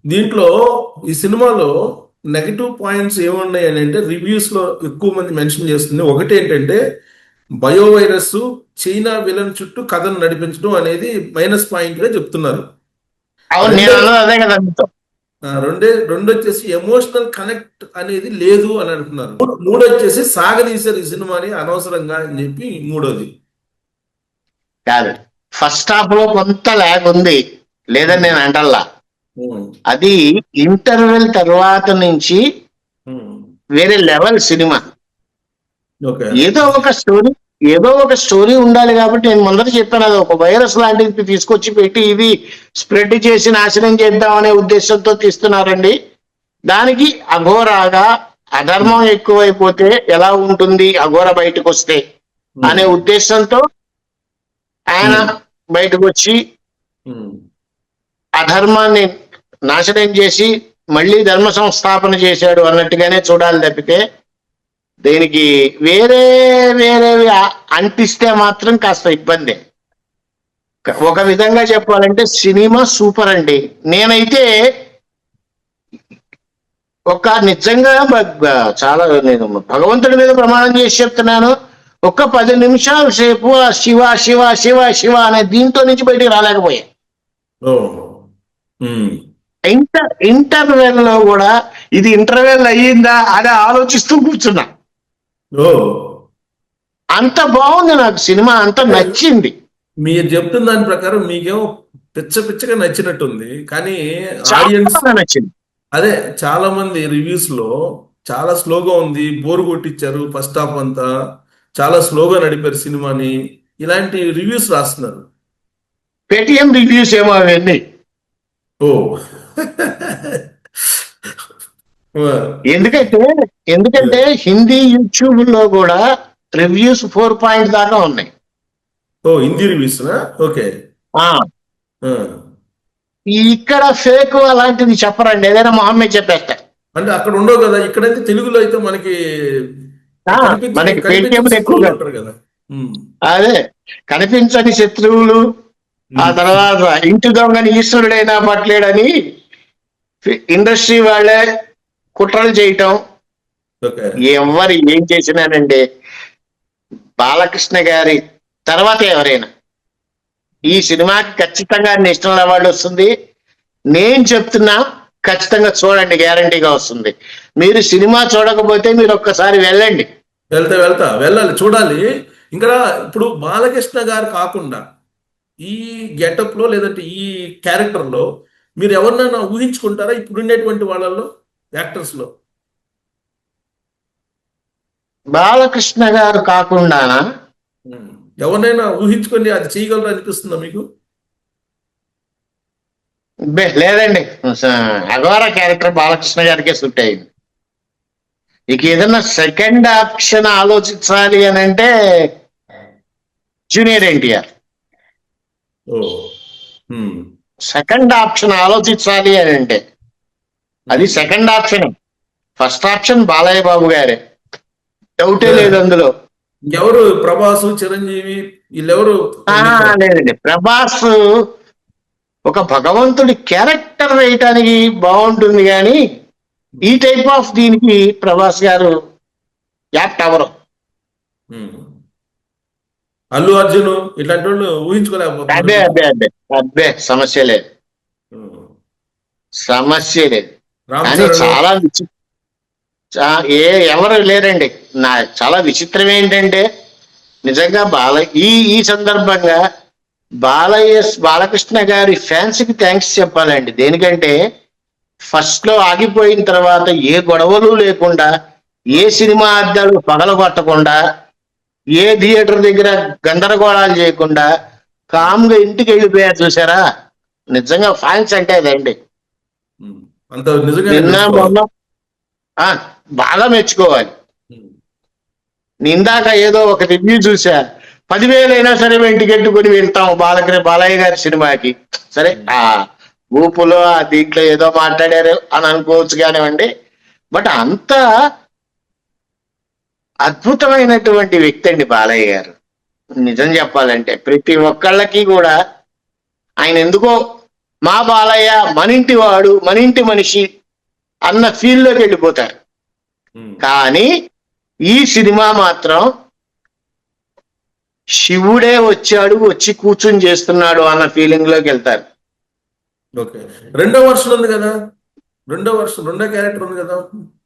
దీంట్లో ఈ సినిమాలో నెగటివ్ పాయింట్స్ ఏమున్నాయి అని అంటే రివ్యూస్ లో ఎక్కువ మంది మెన్షన్ చేస్తుంది. ఒకటి ఏంటంటే బయో వైరస్ చైనా విలన్ చుట్టూ కథను నడిపించడం అనేది మైనస్ పాయింట్ గా చెప్తున్నారు. అవును, రెండో నేను అన్నది అదే కదా మీతో. రెండు వచ్చేసి ఎమోషనల్ కనెక్ట్ అనేది లేదు అని అంటున్నారు. మూడు వచ్చేసి సాగదీశారు ఈ సినిమాని అనవసరంగా అని చెప్పి మూడోది. కాదు, ఫస్ట్ హాఫ్ లో కొంత ల్యాగ్ ఉంది లేదని ఉమ్, నేను అంటల్లా. ఉమ్, అది ఇంటర్వెల్ తర్వాత నుంచి ఉమ్. వేరే లెవెల్ సినిమా. ఓకే. ఏదో ఒక స్టోరీ ఏదో ఒక స్టోరీ ఉండాలి కాబట్టి నేను ముందర చెప్పాను, అది ఒక వైరస్ లాంటిది తీసుకొచ్చి పెట్టి ఇది స్ప్రెడ్ చేసి నాశనం చేద్దామనే ఉద్దేశంతో తీస్తున్నారండి. దానికి అఘోరాగా అధర్మం ఎక్కువైపోతే ఎలా ఉంటుంది అఘోర బయటకు వస్తే ఉమ్, అనే ఉద్దేశంతో ఆయన ఉమ్, బయటకు వచ్చి ఉమ్. అధర్మాన్ని నాశనం చేసి మళ్ళీ ధర్మ సంస్థాపన చేశాడు అన్నట్టుగానే చూడాలి తప్పితే దీనికి వేరే వేరేవి అంటిస్తే మాత్రం కాస్త ఇబ్బంది. ఒక విధంగా చెప్పాలంటే సినిమా సూపర్ అండి. నేనైతే ఒక నిజంగా చాలా నేను భగవంతుడి మీద ప్రమాణం చేసి చెప్తున్నాను, ఒక్క 10 నిమిషాల సేపు ఆ శివ శివ శివ శివ అనే దీంతో నుంచి బయటికి రాలేకపోయా. ఓ. ఉమ్. ఇంటర్వెల్ లో కూడా ఇది ఇంటర్వెల్ అయ్యిందా అని ఆలోచిస్తూ కూర్చున్నా. ఓ. అంత బాగుంది, నాకు సినిమా అంత నచ్చింది. మీరు చెప్తున్న దాని ప్రకారం మీకేమో పిచ్చ పిచ్చగా నచ్చినట్టుంది, కానీ చాలా ఆడియన్స్ బాగా నచ్చింది. అదే చాలా మంది రివ్యూస్ లో చాలా స్లోగా ఉంది, బోర్ కొట్టించారు, ఫస్ట్ హాఫ్ అంతా చాలా స్లోగా నడిపారు సినిమాని, ఇలాంటి రివ్యూస్ రాస్తున్నారు. పేటిఎం రివ్యూస్ ఏమో అవన్నీ. ఓ. ఎందుకంటే ఎందుకంటే హిందీ యూట్యూబ్ లో కూడా రివ్యూస్ 4 పాయింట్ దాకా ఉన్నాయి. ఓ, హిందీ రివ్యూస్. ఓకే. ఆ ఇక్కడ ఫేక్ అలాంటిది చెప్పరండి, ఏదైనా మొహమ్మద్ చెప్పేస్తారు. అంటే అక్కడ ఉండవు కదా, ఇక్కడైతే తెలుగులో అయితే మనకి మనకి కనిపించిన పేటిఎం శత్రువులు ఎక్కువగా ఉంటారు కదా. ఉమ్. అదే కనిపించని శత్రువులు. ఆ ఉమ్. తర్వాత ఇంటి దొంగని ఈశ్వరుడైనా పట్టలేడని ఇండస్ట్రీ వాళ్ళే కుట్రలు చేయటం. ఓకే. ఎవరు ఏం చేసినానండి, బాలకృష్ణ గారి తర్వాత ఎవరైనా ఈ సినిమాకి ఖచ్చితంగా నేషనల్ అవార్డు వస్తుంది. నేను చెప్తున్నా, ఖచ్చితంగా చూడండి, గ్యారంటీగా వస్తుంది. మీరు సినిమా చూడకపోతే మీరు ఒక్కసారి వెళ్ళండి. వెళ్ళాలి, చూడాలి. ఇంకా ఇప్పుడు బాలకృష్ణ గారు కాకుండా ఈ గెటప్ లో లేదంటే ఈ క్యారెక్టర్ లో మీరు ఎవరినైనా ఊహించుకుంటారా ఇప్పుడుండేటువంటి వాళ్ళల్లో, యాక్టర్స్ లో? బాలకృష్ణ గారు కాకుండానా? ఉమ్. ఎవరినైనా ఊహించుకొని అది చేయగలరా అనిపిస్తుందా మీకు? లేదండి, అఘోర క్యారెక్టర్ బాలకృష్ణ గారికే సూట్ అయింది. ఇక ఏదన్నా సెకండ్ ఆప్షన్ ఆలోచించాలి అని అంటే జూనియర్ ఎన్టీఆర్. ఓ. ఉమ్. సెకండ్ ఆప్షన్ ఆలోచించాలి అని అంటే అది second option. First option Balayya Babu గారే, డౌటే లేదు అందులో. ఎవరు, ప్రభాసు, చిరంజీవి, వీళ్ళెవరు మీకు? లేదండి, ప్రభాస్ ఒక భగవంతుడి క్యారెక్టర్ వేయటానికి బాగుంటుంది కానీ ఈ టైప్ ఆఫ్ దీనికి ప్రభాస్ గారు యాప్ట్ అవరు. ఉమ్. అల్లు అర్జున్ ఇట్లాంటి వాళ్ళు అబ్బే ఊహించుకోలేకపోతున్నారు మీరు? అబ్బే అబ్బే అబ్బే సమస్య లేదు, ఉమ్. సమస్య లేదు. రామ్ కానీ చరణ్. చాలా ఎవరు లేరండి. చాలా విచిత్రం ఏంటంటే నిజంగా ఈ ఈ సందర్భంగా బాలకృష్ణ గారి ఫ్యాన్స్ కి థ్యాంక్స్ చెప్పాలండి. దేనికంటే ఫస్ట్ లో ఆగిపోయిన తర్వాత ఏ గొడవలు లేకుండా, ఏ సినిమా అద్దాలు పగలగొట్టకుండా, ఏ థియేటర్ దగ్గర గందరగోళాలు చేయకుండా కామ్గా ఇంటికి వెళ్ళిపోయారు చూసారా. నిజంగా ఫ్యాన్స్ అంటే అదండి. ఉమ్. అంత నిజంగానే నిన్న మెచ్చుకోవాలి. మొన్న బాగా మెచ్చుకోవాలి. ఉమ్. ఇందాక ఏదో ఒక రివ్యూ చూసా, 10,000 అయినా సరే మేము టికెట్ కొని వెళ్తాం బాలయ్య గారి సినిమాకి. సరే, ఆ ఊపులో ఆ దీంట్లో ఏదో మాట్లాడారు అని అనుకోవచ్చు కానివ్వండి, బట్ అంత అద్భుతమైనటువంటి వ్యక్తి అండి బాలయ్య గారు. నిజం చెప్పాలంటే ప్రతి ఒక్కళ్ళకి కూడా ఆయన ఎందుకో మా బాలయ్య మన ఇంటి వాడు, మన ఇంటి మనిషి అన్న ఫీల్లోకి వెళ్ళిపోతారు. ఉమ్. కానీ ఈ సినిమా మాత్రం శివుడే వచ్చాడు, వచ్చి కూర్చుని చేస్తున్నాడు అన్న ఫీలింగ్ లోకి వెళ్తారు. ఓకే. రెండో వర్షన్ ఉంది కదా, రెండో క్యారెక్టర్ ఉంది కదా,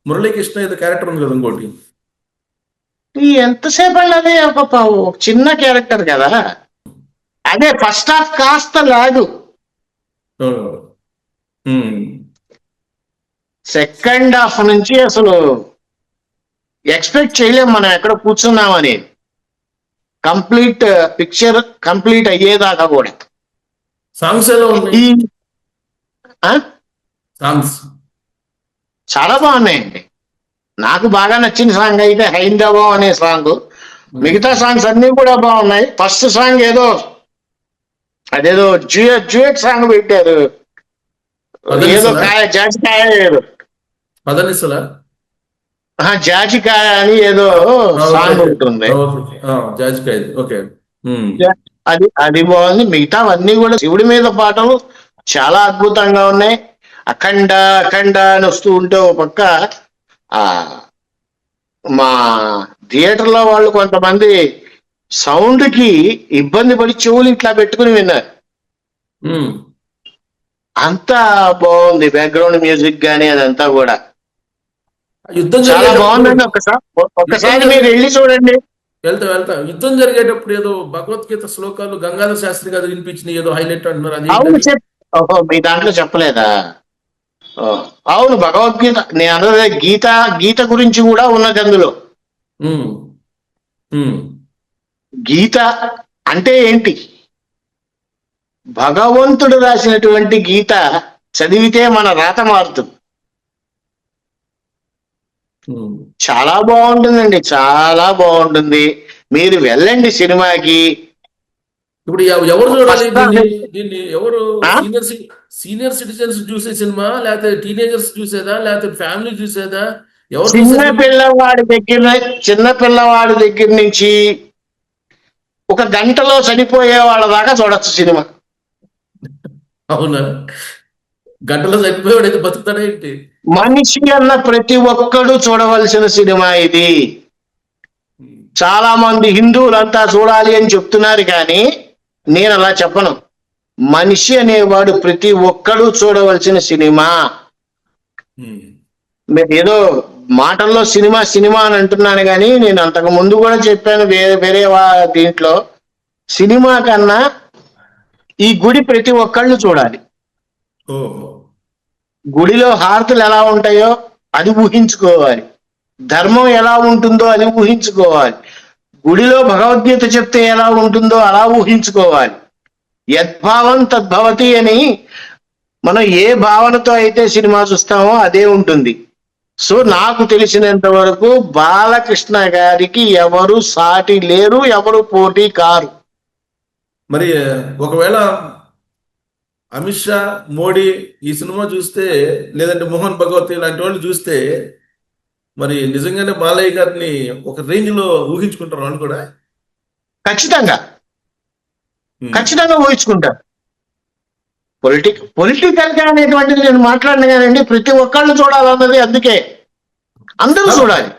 మురళీకృష్ణ ఏదో క్యారెక్టర్ ఉంది కదా ఇంకోటి. ఈ ఎంతసేపు అన్నది ఒక చిన్న క్యారెక్టర్ కదా, అదే ఫస్ట్ హాఫ్ కాస్త లాగు, ఓ. ఉమ్. సెకండ్ హాఫ్ నుంచి అసలు ఎక్స్పెక్ట్ చేయలేం మనం ఎక్కడ కూర్చున్నామని. కంప్లీట్ పిక్చర్ కంప్లీట్ అయ్యేదాకా కూడా. సాంగ్స్ ఎలా ఉన్నాయి? ఈ ఆ? సాంగ్స్ చాలా బాగున్నాయండి. నాకు బాగా నచ్చిన సాంగ్ అయితే హైందవం అనే సాంగ్. మిగతా సాంగ్స్ అన్ని కూడా బాగున్నాయి. ఫస్ట్ సాంగ్ అదేదో డ్యూయట్ సాంగ్ పెట్టారు, ఏదో జాజికాయ ఏదో పదనిసలా జాజికాయ అని ఏదో సాంగ్ ఉంటుంది. జాజికాయ. ఓకే. అది బాగుంది. మిగతావన్నీ కూడా శివుడి మీద పాటలు చాలా అద్భుతంగా ఉన్నాయి. అఖండ అఖండ అని వస్తూ ఉంటే ఒక పక్క ఆ మా థియేటర్ లో వాళ్ళు కొంతమంది సౌండ్ కి ఇబ్బంది పడి చెవులు ఇట్లా పెట్టుకుని విన్నారు. అంతా బాగుంది, బ్యాక్గ్రౌండ్ మ్యూజిక్ గానీ అదంతా కూడా యుద్ధం చాలా బాగుందండి. ఒక్కసారి మీరు వెళ్ళి చూడండి. వెళ్తా. యుద్ధం జరిగేటప్పుడు ఏదో భగవద్గీత శ్లోకాలు గంగాధర శాస్త్రి గారు వినిపించినాయి, ఏదో హైలైట్ అంటున్నారు. అవును, మీ దాంట్లో చెప్పలేదా? అవును, భగవద్గీత నేను అన్నది గీత గురించి కూడా ఉన్నది అందులో. గీత అంటే ఏంటి? భగవంతుడు రాసినటువంటి గీత చదివితే మన రాత మారుతుంది. చాలా బాగుంటుందండి, చాలా బాగుంటుంది. మీరు వెళ్ళండి సినిమాకి. ఇప్పుడు ఎవరు చూడాలి దీన్ని? ఎవరు? సీనియర్ సిటిజన్స్ చూసే సినిమా, లేకపోతే టీనేజర్స్ చూసేదా, లేకపోతే ఫ్యామిలీ చూసేదా? ఎవరు? చిన్న పిల్లవాడి దగ్గర నుంచి ఒక గంటలో చనిపోయే వాళ్ళ దాకా చూడొచ్చు సినిమా. అవునా? గంటలో చనిపోయేవాడైతే బతుకుతాడా ఏంటి? మనిషి అన్న ప్రతి ఒక్కడు చూడవలసిన సినిమా ఇది. చాలా మంది హిందువులంతా చూడాలి అని చెప్తున్నారు, కానీ నేను అలా చెప్పను. మనిషి అనేవాడు ప్రతి ఒక్కడు చూడవలసిన సినిమా. మీరు ఏదో మాటల్లో సినిమా అని అంటున్నాను, కానీ నేను అంతకు ముందు కూడా చెప్పాను వేరే దీంట్లో, సినిమా కన్నా ఈ గుడి ప్రతి ఒక్కళ్ళు చూడాలి. గుడిలో హారతులు ఎలా ఉంటాయో అది ఊహించుకోవాలి, ధర్మం ఎలా ఉంటుందో అది ఊహించుకోవాలి, గుడిలో భగవద్గీత చెప్తే ఎలా ఉంటుందో అలా ఊహించుకోవాలి. యద్భావం తద్భవతి అని మనం ఏ భావనతో అయితే సినిమా చూస్తామో అదే ఉంటుంది. సో నాకు తెలిసినంత వరకు బాలకృష్ణ గారికి ఎవరు సాటి లేరు, ఎవరు పోటీ కారు. మరి ఒకవేళ అమిత్ షా, మోడీ ఈ సినిమా చూస్తే, లేదంటే మోహన్ భగవత్ లాంటి వాళ్ళు చూస్తే, మరి నిజంగానే బాలయ్య గారిని ఒక రేంజ్ లో ఊహించుకుంటారు వాళ్ళు కూడా? ఖచ్చితంగా ఊహించుకుంటారు. పొలిటికల్ గా అనేటువంటిది నేను మాట్లాడిన కానండి, ప్రతి ఒక్కళ్ళు చూడాలన్నది, అందుకే అందరూ చూడాలి.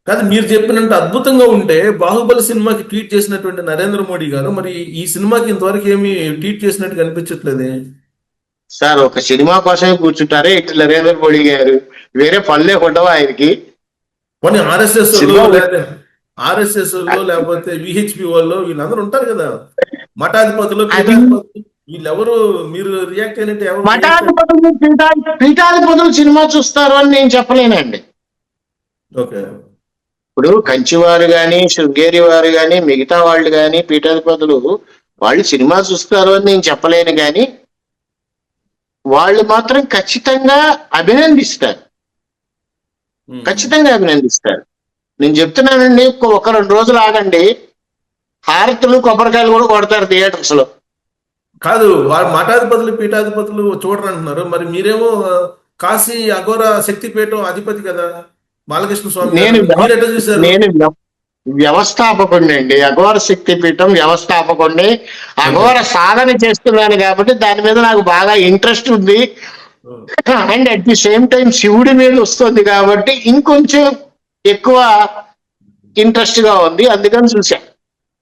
కాదు, మీరు చెప్పినంత అద్భుతంగా ఉంటే బాహుబలి సినిమాకి ట్వీట్ చేసినటువంటి నరేంద్ర మోడీ గారు మరి ఈ సినిమాకి ఇంతవరకు ఏమి ట్వీట్ చేసినట్టు కనిపించట్లేదే సార్? ఒక సినిమా కోసమే కూర్చుంటారే ఇట్లా నరేంద్ర మోడీ గారు, వేరే పనులే ఉండవు ఆయనకి. కొన్ని ఆర్ఎస్ఎస్ లేకపోతే విహెచ్పి వాళ్ళు వీళ్ళందరూ ఉంటారు కదా, మఠాధిపతులు, వీళ్ళెవరు? మీరు రియాక్ట్ అయినట్టు ఎవరు? పీఠాధిపతులు సినిమా చూస్తారు అని నేను చెప్పలేనండి. ఓకే. ఇప్పుడు కంచివారు గాని, శృంగేరి వారు గాని, మిగతా వాళ్ళు గాని, పీఠాధిపతులు వాళ్ళు సినిమా చూస్తారు అని నేను చెప్పలేను, కానీ వాళ్ళు మాత్రం ఖచ్చితంగా అభినందిస్తారు. నేను చెప్తున్నానండి, ఒక 2 రోజులు ఆగండి, హారతులు కొబ్బరికాయలు కూడా కొడతారు థియేటర్స్ లో. కాదు, వాళ్ళు మఠాధిపతులు, పీఠాధిపతులు చూడరు అంటున్నారు. మరి మీరేమో కాశీ అఘోర శక్తిపీఠం అధిపతి కదా బాలకృష్ణ స్వామి, మీరు ఎట్లా చూశారు? వ్యవస్థాపకుడిని అండి, అఘోర శక్తిపీఠం వ్యవస్థాపకుడిని. అఘోర సాధన చేస్తున్నాను కాబట్టి దాని మీద నాకు బాగా ఇంట్రెస్ట్ ఉంది. And at the same time శివుడి మీద వస్తుంది కాబట్టి ఇంకొంచెం ఎక్కువ ఇంట్రెస్ట్ గా ఉంది, అందుకని చూసా.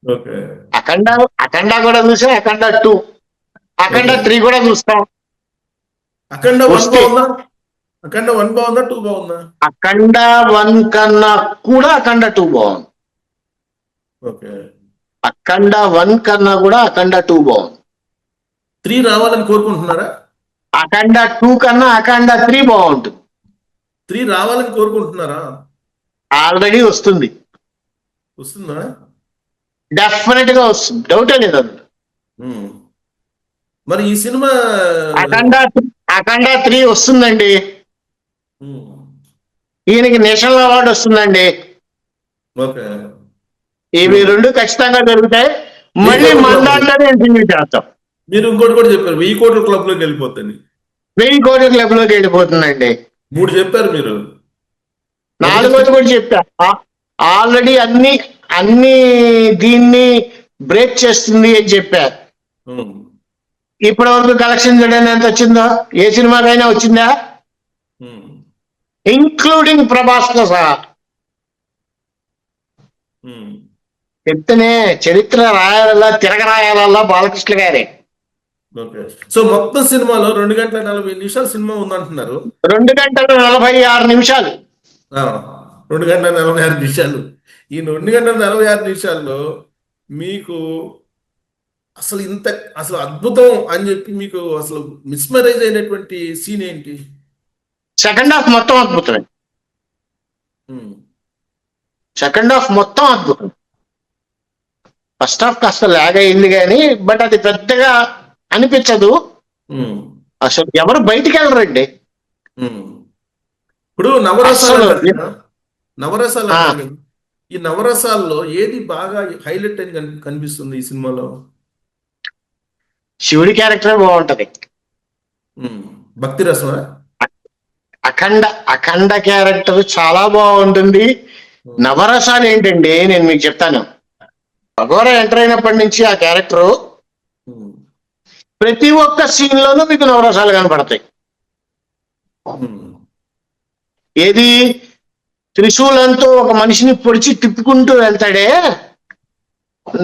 ఓకే. అఖండ అఖండ కూడా చూసా, అఖండ 2, అఖండ 3 కూడా చూస్తాం. అఖండ 1 వస్తే బాగుందా? అఖండ 1 బాగుందా, 2 బాగుందా? అఖండ 1 కన్నా కూడా అఖండ 2 బాగుంది. ఓకే. అఖండ 1 కన్నా కూడా అఖండ 2 బాగుంది. 3 రావాలని కోరుకుంటున్నారా? అఖండ 2 కన్నా అఖండ 3 బాగుంటుంది. 3 రావాలని కోరుకుంటున్నారా? ఆల్రెడీ వస్తుంది, వస్తుందా? డెఫినెట్ గా వస్తుంది, డౌటే లేదు అందులో. ఉమ్. మరి ఈ సినిమా అఖండ 3 వస్తుందండి. ఉమ్. ఈయనకి నేషనల్ అవార్డు వస్తుందండి. ఓకే. ఇవి రెండు ఖచ్చితంగా జరుగుతాయి. మళ్ళీ మన దాంట్లోనే ఇంటర్వ్యూ చేస్తాం. మీరు ఇంకోటి కూడా చెప్పారు, 1000 కోట్ల క్లబ్ లోకి వెళ్ళిపోతుంది. 1000 కోట్ల క్లబ్ లోకి వెళ్ళిపోతుందండి. 3 చెప్పారు మీరు. 4వది కూడా చెప్పా. ఆల్రెడీ అన్ని దీన్ని బ్రేక్ చేస్తుంది అని చెప్పారు. ఉమ్. ఇప్పటి వరకు కలెక్షన్ చూడండి ఎంత వచ్చిందో, ఏ సినిమాకైనా వచ్చిందా, ఉమ్. ఇంక్లూడింగ్ ప్రభాస్ తో సహా. ఉమ్. చెప్తేనే చరిత్ర రాయాలల్లా, తిరగరాయాలల్లా బాలకృష్ణ గారే. ఓకే. సో మొత్తం సినిమాలో 2 గంటల 40 నిమిషాలు సినిమా ఉందంటున్నారు. 2 గంటల 46 నిమిషాలు. 2 గంటల 46 నిమిషాలు. ఈ 2 గంటల 46 నిమిషాల్లో మీకు అసలు అద్భుతం అని చెప్పి మీకు అసలు మిస్మరైజ్ అయినటువంటి సీన్ ఏంటి? సెకండ్ హాఫ్ మొత్తం అద్భుతమే. ఉమ్. సెకండ్ హాఫ్ మొత్తం అద్భుతం. ఫస్ట్ హాఫ్ కాస్త లాగ్ అయింది కానీ, బట్ అది పెద్దగా అనిపించదు. ఉమ్. అసలు ఎవరు బయటికి వెళ్ళరండి. ఉమ్. ఇప్పుడు నవరసాలు అస్సలు. అంటారు కదా, నవరసాలు అంటారు కదా. ఈ నవరసాల్లో ఏది బాగా హైలైట్ అని కనిపిస్తుంది ఈ సినిమాలో? శివుడి క్యారెక్టర్ బాగుంటది. ఉమ్. భక్తి రసమా? అఖండ క్యారెక్టర్ చాలా బాగుంటుంది. నవరసాలు ఏంటండి నేను మీకు చెప్తాను. అఘోర ఎంటర్ అయినప్పటి నుంచి ఆ క్యారెక్టరు ఉమ్. ప్రతి ఒక్క సీన్ లోనూ మీకు నవరసాలు కనపడతాయి. ఉమ్. ఏది త్రిశూలంతో ఒక మనిషిని పొడిచి తిప్పుకుంటూ వెళ్తాడే,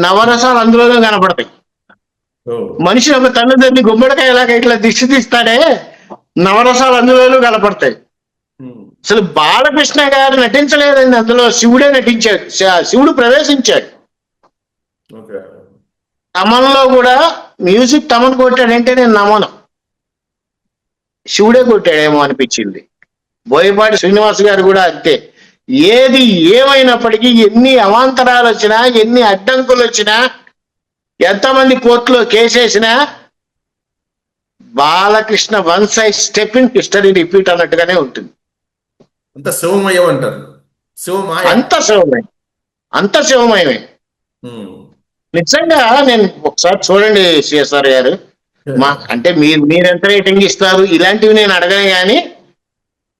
నవరసాలు అందులోనూ కనపడతాయి. ఓ. మనిషి ఒక తల్లిదండ్రి గుమ్మడికాయ ఇలాగ ఇట్లా దిష్టి తీస్తాడే, నవరసాలు అందులోనూ కనపడతాయి. ఉమ్. అసలు బాలకృష్ణ గారు నటించలేదండి, అందులో శివుడే నటించాడు. శివుడు ప్రవేశించాడు. ఓకే. తమన్లో కూడా మ్యూజిక్ తమన్ కొట్టాడంటే నేను నమ్మను, శివుడే కొట్టాడేమో అనిపించింది. బోయపాటి శ్రీనివాస్ గారు కూడా అంతే. ఏది ఏమైనప్పటికీ, ఎన్ని అవాంతరాలు వచ్చినా, ఎన్ని అడ్డంకులు వచ్చినా, ఎంతమంది కోర్టులో కేసేసినా, Balakrishna once I step in history repeat అన్నట్టుగానే ఉంటుంది. అంత శివమయం అంటారు, శివమాయ. అంత శివమయమే. ఉమ్. నిజంగా నేను ఒకసారి చూడండి సిఎస్ఆర్ గారు, అంటే మీరు ఎంత రేటింగ్ ఇస్తారు ఇలాంటివి నేను అడగను కానీ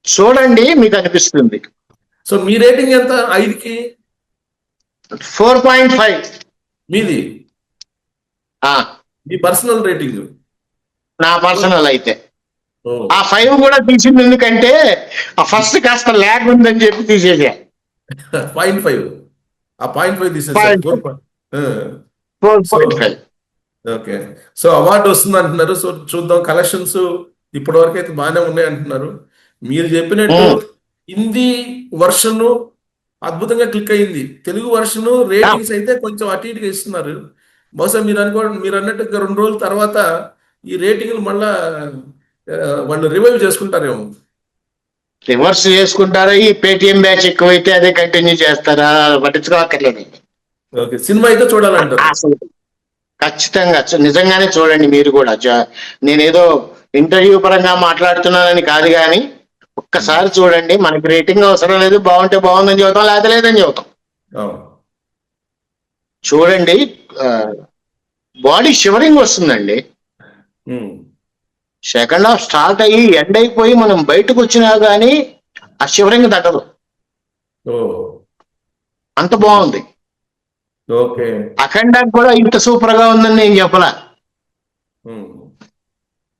చూడండి, మీకు అనిపిస్తుంది. సో మీ రేటింగ్ ఎంత 5కి? 4.5. మీది? మీ పర్సనల్ రేటింగ్? నా పర్సనల్ అయితే ఓ. ఆ 5 కూడా తీసింది ఎందుకంటే ఆ ఫస్ట్ కాస్త ల్యాగ్ ఉందని చెప్పి తీసేసా. 0.5. ఆ 0.5 తీసేసారు. 4.5. ఓకే. సో అవార్డు వస్తుంది అంటున్నారు. సో చూద్దాం. కలెక్షన్స్ ఇప్పటి వరకు అయితే బాగానే ఉన్నాయి అంటున్నారు. మీరు చెప్పినట్టు హిందీ వర్షన్ అద్భుతంగా క్లిక్ అయింది. తెలుగు వర్షన్ రేటింగ్స్ అయితే కొంచెం అటు ఇటుగా ఇస్తున్నారు. బహుశా మీరు అన్నట్టు 2 రోజుల తర్వాత ఈ రేటింగ్లు మళ్ళా వాళ్ళు రివైవ్ చేసుకుంటారేమో. రివర్స్ చేసుకుంటారా, ఈ పేటిఎం బ్యాచ్ ఎక్కువైతే అదే కంటిన్యూ చేస్తారా, పట్టించుకోక్కర్లేదు. ఓకే. సినిమా అయితే చూడాలంటారు. అసలు ఖచ్చితంగా నిజంగానే చూడండి మీరు కూడా. నేనేదో ఇంటర్వ్యూ పరంగా మాట్లాడుతున్నానని కాదు కానీ ఒక్కసారి చూడండి. మనకి రేటింగ్ అవసరం లేదు, బాగుంటే బాగుందని చెబుతాం, లేకపోతే లేదని చెబుతాం. చూడండి, బాడీ షివరింగ్ వస్తుందండి. సెకండ్ హాఫ్ స్టార్ట్ అయ్యి ఎండ్ అయిపోయి మనం బయటకు వచ్చినా కానీ ఆ షివరింగ్ తగ్గదు. అంత బాగుంది. ఓకే. అఖండ కూడా ఇంత సూపర్ గా ఉందని నేను చెప్పలా,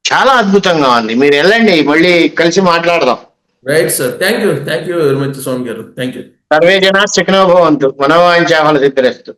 చాలా అద్భుతంగా ఉంది. మీరు వెళ్ళండి, మళ్ళీ కలిసి మాట్లాడదాం. Right sir, thank you very much Swami గారు, థ్యాంక్ యూ. సర్వే జనా సుఖినో భవంతు, మనోవాంఛాఫల సిద్ధిరస్తు.